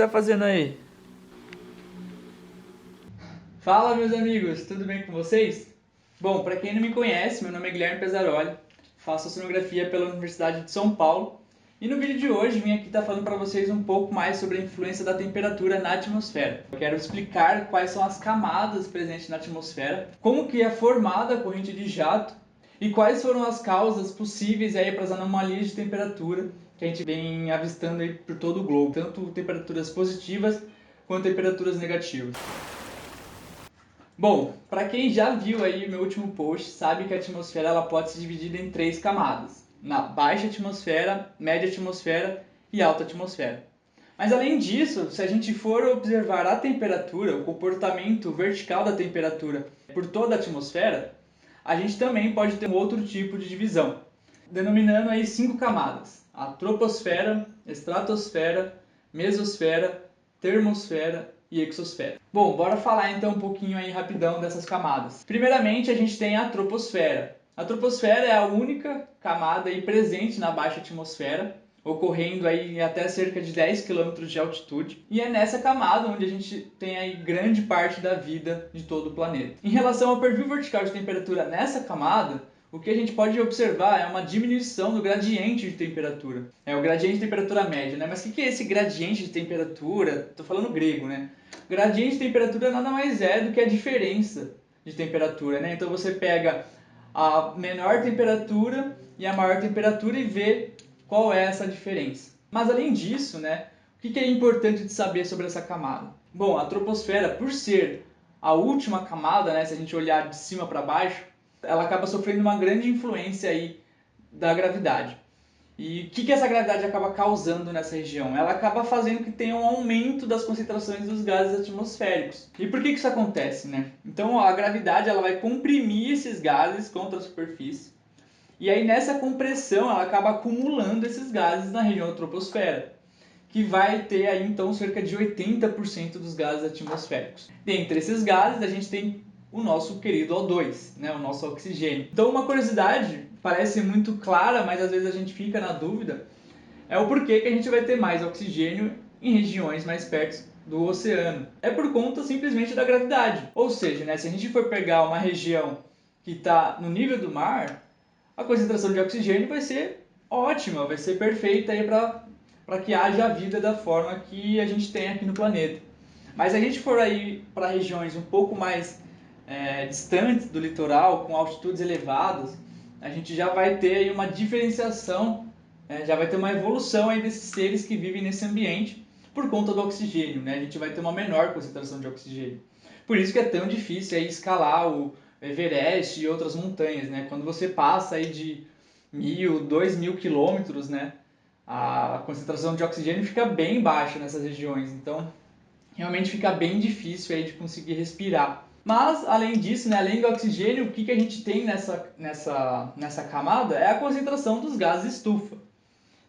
você tá fazendo aí? Fala, meus amigos, tudo bem com vocês? Bom, para quem não me conhece, meu nome é Guilherme Pesaroli, faço oceanografia pela Universidade de São Paulo e no vídeo de hoje vim aqui estar falando para vocês um pouco mais sobre a influência da temperatura na atmosfera. Eu quero explicar quais são as camadas presentes na atmosfera, como que é formada a corrente de jato e quais foram as causas possíveis aí para as anomalias de temperatura que a gente vem avistando aí por todo o globo, tanto temperaturas positivas quanto temperaturas negativas. Bom, para quem já viu aí o meu último post, sabe que a atmosfera ela pode ser dividida em três camadas: na baixa atmosfera, média atmosfera e alta atmosfera. Mas além disso, se a gente for observar a temperatura, o comportamento vertical da temperatura por toda a atmosfera, a gente também pode ter um outro tipo de divisão, denominando aí 5 camadas: a troposfera, estratosfera, mesosfera, termosfera e exosfera. Bom, bora falar então um pouquinho aí rapidão dessas camadas. Primeiramente, a gente tem a troposfera. A troposfera é a única camada aí presente na baixa atmosfera, ocorrendo aí até cerca de 10 km de altitude, e é nessa camada onde a gente tem aí grande parte da vida de todo o planeta. Em relação ao perfil vertical de temperatura nessa camada, o que a gente pode observar é uma diminuição do gradiente de temperatura. É o gradiente de temperatura média, né? Mas o que é esse gradiente de temperatura? Estou falando grego, né? Gradiente de temperatura nada mais é do que a diferença de temperatura, né? Então você pega a menor temperatura e a maior temperatura e vê qual é essa diferença. Mas além disso, né, o que é importante de saber sobre essa camada? Bom, a troposfera, por ser a última camada, né, se a gente olhar de cima para baixo, ela acaba sofrendo uma grande influência aí da gravidade. E o que essa gravidade acaba causando nessa região? Ela acaba fazendo que tenha um aumento das concentrações dos gases atmosféricos. E por que isso acontece, né? Então a gravidade ela vai comprimir esses gases contra a superfície. E aí nessa compressão ela acaba acumulando esses gases na região da troposfera, que vai ter aí então cerca de 80% dos gases atmosféricos. Dentre esses gases a gente tem o nosso querido O2, né, o nosso oxigênio. Então uma curiosidade, parece muito clara, mas às vezes a gente fica na dúvida, é o porquê que a gente vai ter mais oxigênio em regiões mais perto do oceano. É por conta simplesmente da gravidade. Ou seja, né, se a gente for pegar uma região que está no nível do mar, a concentração de oxigênio vai ser ótima, vai ser perfeita aí para que haja vida da forma que a gente tem aqui no planeta. Mas se a gente for aí para regiões um pouco mais distantes do litoral, com altitudes elevadas, a gente já vai ter aí uma diferenciação, já vai ter uma evolução aí desses seres que vivem nesse ambiente por conta do oxigênio, né? A gente vai ter uma menor concentração de oxigênio. Por isso que é tão difícil aí escalar o Everest e outras montanhas, né? Quando você passa aí de 1.000, 2.000 quilômetros, né? A concentração de oxigênio fica bem baixa nessas regiões, então realmente fica bem difícil aí de conseguir respirar. Mas, além disso, né, além do oxigênio, o que a gente tem nessa camada é a concentração dos gases estufa.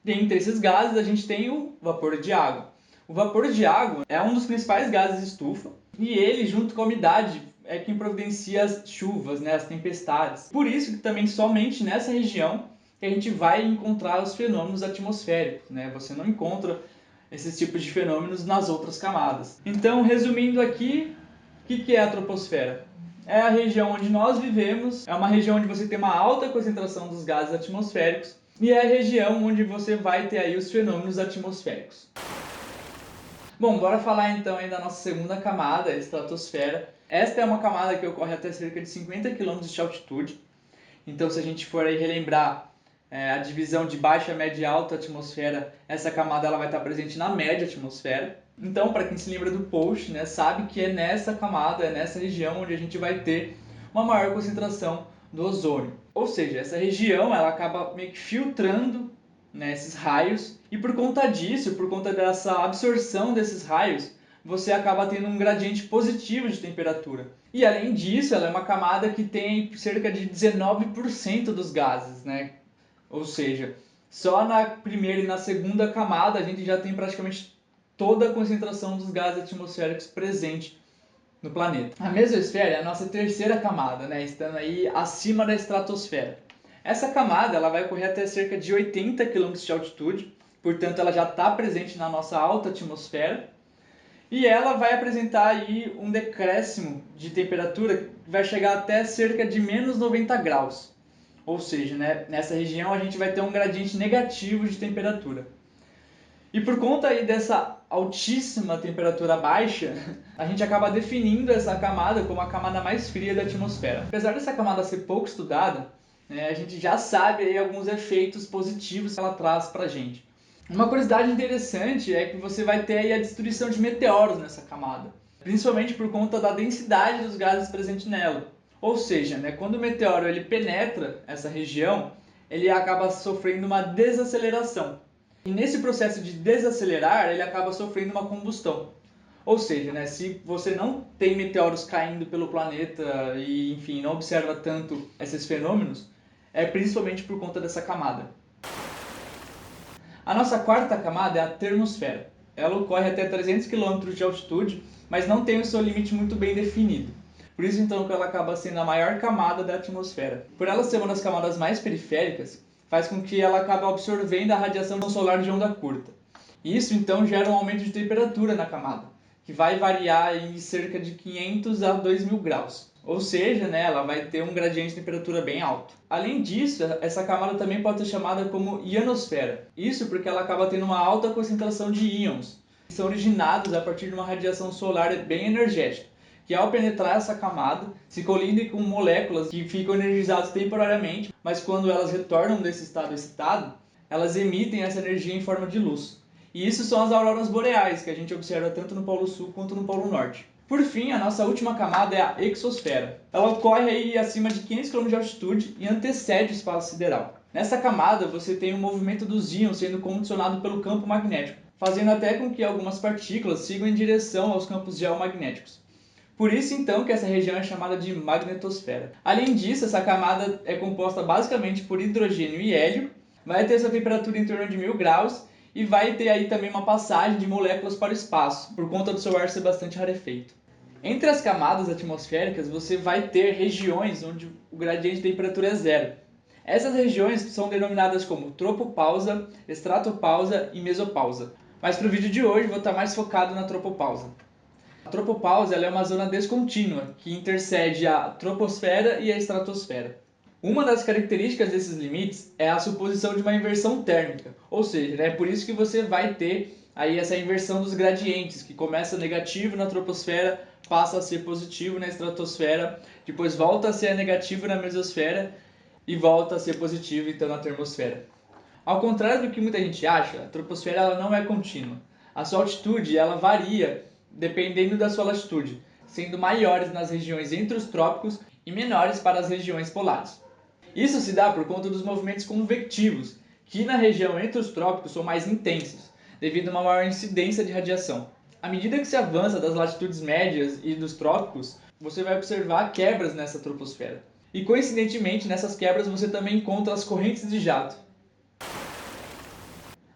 Dentre esses gases, a gente tem o vapor de água. O vapor de água é um dos principais gases estufa e ele, junto com a umidade, é quem providencia as chuvas, né, as tempestades. Por isso que também somente nessa região que a gente vai encontrar os fenômenos atmosféricos, né? Você não encontra esses tipos de fenômenos nas outras camadas. Então, resumindo aqui, o que é a troposfera? É a região onde nós vivemos, é uma região onde você tem uma alta concentração dos gases atmosféricos e é a região onde você vai ter aí os fenômenos atmosféricos. Bom, bora falar então aí da nossa segunda camada, a estratosfera. Esta é uma camada que ocorre até cerca de 50 km de altitude. Então, se a gente for aí relembrar a divisão de baixa, média e alta atmosfera, essa camada ela vai estar presente na média atmosfera. Então, para quem se lembra do post, né, sabe que é nessa camada, é nessa região onde a gente vai ter uma maior concentração do ozônio. Ou seja, essa região ela acaba meio que filtrando, né, esses raios, e por conta disso, por conta dessa absorção desses raios, você acaba tendo um gradiente positivo de temperatura. E além disso, ela é uma camada que tem cerca de 19% dos gases, né? Ou seja, só na primeira e na segunda camada a gente já tem praticamente toda a concentração dos gases atmosféricos presente no planeta. A mesosfera é a nossa terceira camada, né? Estando aí acima da estratosfera. Essa camada ela vai correr até cerca de 80 km de altitude, portanto ela já está presente na nossa alta atmosfera. E ela vai apresentar aí um decréscimo de temperatura que vai chegar até cerca de menos 90 graus. Ou seja, né, nessa região a gente vai ter um gradiente negativo de temperatura. E por conta aí dessa altíssima temperatura baixa, a gente acaba definindo essa camada como a camada mais fria da atmosfera. Apesar dessa camada ser pouco estudada, né, a gente já sabe aí alguns efeitos positivos que ela traz pra gente. Uma curiosidade interessante é que você vai ter aí a destruição de meteoros nessa camada, principalmente por conta da densidade dos gases presentes nela. Ou seja, né, quando o meteoro ele penetra essa região, ele acaba sofrendo uma desaceleração. E nesse processo de desacelerar, ele acaba sofrendo uma combustão. Ou seja, né, se você não tem meteoros caindo pelo planeta e, enfim, não observa tanto esses fenômenos, é principalmente por conta dessa camada. A nossa quarta camada é a termosfera. Ela ocorre até 300 km de altitude, mas não tem o seu limite muito bem definido. Por isso, então, que ela acaba sendo a maior camada da atmosfera. Por ela ser uma das camadas mais periféricas, faz com que ela acabe absorvendo a radiação solar de onda curta. Isso, então, gera um aumento de temperatura na camada, que vai variar em cerca de 500 a 2000 graus. Ou seja, né, ela vai ter um gradiente de temperatura bem alto. Além disso, essa camada também pode ser chamada como ionosfera. Isso porque ela acaba tendo uma alta concentração de íons, que são originados a partir de uma radiação solar bem energética, que ao penetrar essa camada, se colidem com moléculas que ficam energizadas temporariamente, mas quando elas retornam desse estado excitado, elas emitem essa energia em forma de luz. E isso são as auroras boreais, que a gente observa tanto no Polo Sul quanto no Polo Norte. Por fim, a nossa última camada é a exosfera. Ela ocorre aí acima de 500 km de altitude e antecede o espaço sideral. Nessa camada, você tem o movimento dos íons sendo condicionado pelo campo magnético, fazendo até com que algumas partículas sigam em direção aos campos geomagnéticos. Por isso, então, que essa região é chamada de magnetosfera. Além disso, essa camada é composta basicamente por hidrogênio e hélio, vai ter sua temperatura em torno de 1000 graus e vai ter aí também uma passagem de moléculas para o espaço, por conta do seu ar ser bastante rarefeito. Entre as camadas atmosféricas, você vai ter regiões onde o gradiente de temperatura é zero. Essas regiões são denominadas como tropopausa, estratopausa e mesopausa. Mas para o vídeo de hoje, vou estar mais focado na tropopausa. A tropopausa ela é uma zona descontínua que intercede a troposfera e a estratosfera. Uma das características desses limites é a suposição de uma inversão térmica, ou seja, é por isso que você vai ter aí essa inversão dos gradientes, que começa negativo na troposfera, passa a ser positivo na estratosfera, depois volta a ser negativo na mesosfera e volta a ser positivo então na termosfera. Ao contrário do que muita gente acha, a troposfera ela não é contínua. A sua altitude ela varia dependendo da sua latitude, sendo maiores nas regiões entre os trópicos e menores para as regiões polares. Isso se dá por conta dos movimentos convectivos, que na região entre os trópicos são mais intensos, devido a uma maior incidência de radiação. À medida que se avança das latitudes médias e dos trópicos, você vai observar quebras nessa troposfera. E coincidentemente, nessas quebras você também encontra as correntes de jato.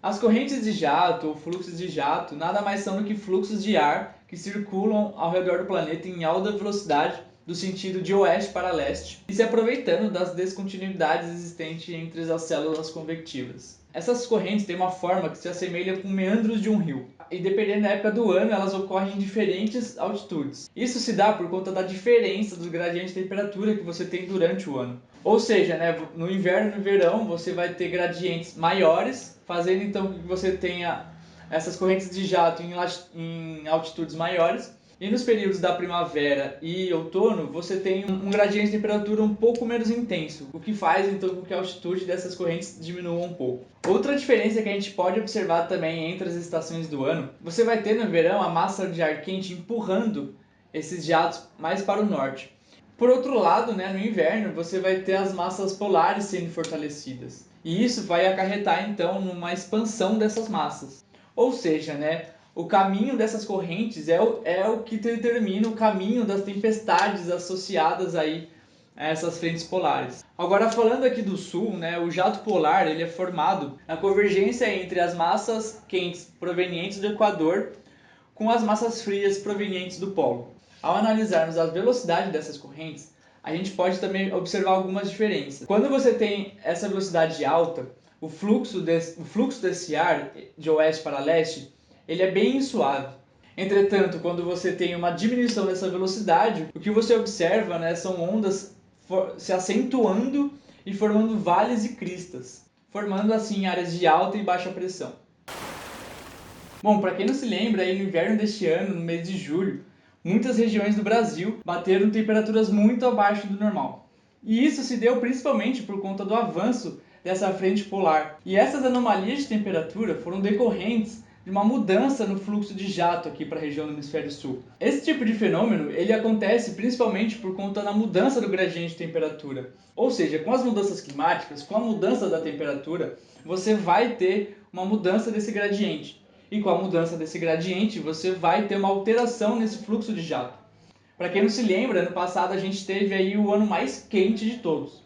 As correntes de jato ou fluxos de jato nada mais são do que fluxos de ar que circulam ao redor do planeta em alta velocidade do sentido de oeste para leste e se aproveitando das descontinuidades existentes entre as células convectivas. Essas correntes têm uma forma que se assemelha com meandros de um rio, e dependendo da época do ano elas ocorrem em diferentes altitudes. Isso se dá por conta da diferença dos gradientes de temperatura que você tem durante o ano. Ou seja, né, no inverno e no verão você vai ter gradientes maiores, fazendo então que você tenha essas correntes de jato em altitudes maiores. E nos períodos da primavera e outono, você tem um gradiente de temperatura um pouco menos intenso, o que faz então com que a altitude dessas correntes diminua um pouco. Outra diferença que a gente pode observar também entre as estações do ano, você vai ter no verão a massa de ar quente empurrando esses jatos mais para o norte. Por outro lado, né, no inverno, você vai ter as massas polares sendo fortalecidas. E isso vai acarretar então numa expansão dessas massas. Ou seja, né, o caminho dessas correntes é o que determina o caminho das tempestades associadas aí a essas frentes polares. Agora falando aqui do sul, né, o jato polar ele é formado na convergência entre as massas quentes provenientes do Equador com as massas frias provenientes do polo. Ao analisarmos a velocidade dessas correntes, a gente pode também observar algumas diferenças. Quando você tem essa velocidade alta, o fluxo desse ar de oeste para leste ele é bem suave. Entretanto, quando você tem uma diminuição dessa velocidade, o que você observa, né, são ondas se acentuando e formando vales e cristas, formando assim áreas de alta e baixa pressão. Bom, para quem não se lembra, aí no inverno deste ano, no mês de julho, muitas regiões do Brasil bateram temperaturas muito abaixo do normal. E isso se deu principalmente por conta do avanço dessa frente polar. E essas anomalias de temperatura foram decorrentes de uma mudança no fluxo de jato aqui para a região do hemisfério sul. Esse tipo de fenômeno ele acontece principalmente por conta da mudança do gradiente de temperatura. Ou seja, com as mudanças climáticas, com a mudança da temperatura, você vai ter uma mudança desse gradiente. E com a mudança desse gradiente, você vai ter uma alteração nesse fluxo de jato. Para quem não se lembra, ano passado a gente teve aí o ano mais quente de todos.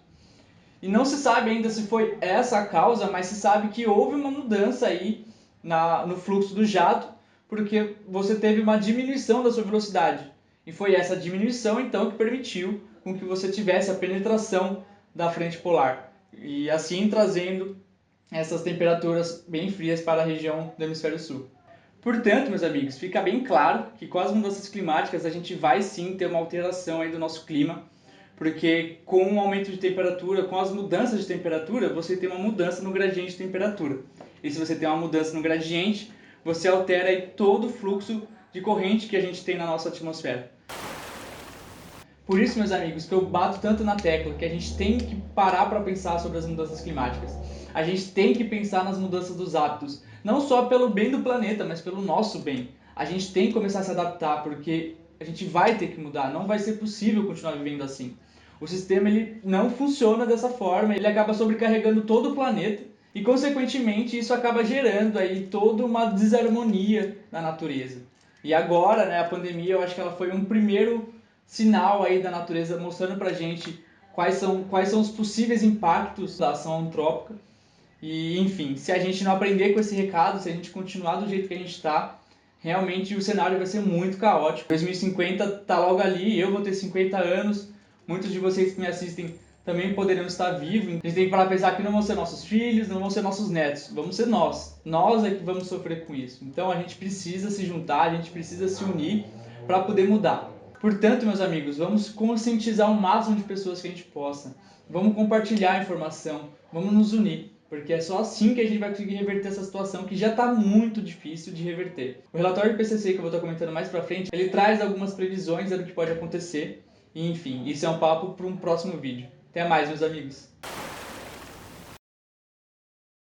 E não se sabe ainda se foi essa a causa, mas se sabe que houve uma mudança aí no fluxo do jato, porque você teve uma diminuição da sua velocidade. E foi essa diminuição então que permitiu com que você tivesse a penetração da frente polar. E assim trazendo essas temperaturas bem frias para a região do hemisfério sul. Portanto, meus amigos, fica bem claro que com as mudanças climáticas a gente vai sim ter uma alteração aí do nosso clima, porque com o aumento de temperatura, com as mudanças de temperatura, você tem uma mudança no gradiente de temperatura. E se você tem uma mudança no gradiente, você altera aí todo o fluxo de corrente que a gente tem na nossa atmosfera. Por isso, meus amigos, que eu bato tanto na tecla que a gente tem que parar para pensar sobre as mudanças climáticas. A gente tem que pensar nas mudanças dos hábitos, não só pelo bem do planeta, mas pelo nosso bem. A gente tem que começar a se adaptar, porque a gente vai ter que mudar, não vai ser possível continuar vivendo assim. O sistema ele não funciona dessa forma, ele acaba sobrecarregando todo o planeta e, consequentemente, isso acaba gerando aí toda uma desarmonia na natureza. E agora, né, a pandemia, eu acho que ela foi um primeiro sinal aí da natureza mostrando pra gente quais são os possíveis impactos da ação antrópica. E, enfim, se a gente não aprender com esse recado, se a gente continuar do jeito que a gente está, realmente o cenário vai ser muito caótico. 2050 tá logo ali, eu vou ter 50 anos, muitos de vocês que me assistem também poderão estar vivos. A gente tem que parar pra pensar que não vão ser nossos filhos, não vão ser nossos netos, vamos ser nós. Nós é que vamos sofrer com isso. Então a gente precisa se juntar, a gente precisa se unir para poder mudar. Portanto, meus amigos, vamos conscientizar o máximo de pessoas que a gente possa. Vamos compartilhar a informação, vamos nos unir, porque é só assim que a gente vai conseguir reverter essa situação que já está muito difícil de reverter. O relatório do IPCC, que eu vou estar comentando mais pra frente, ele traz algumas previsões do que pode acontecer. E, enfim, isso é um papo para um próximo vídeo. Até mais, meus amigos!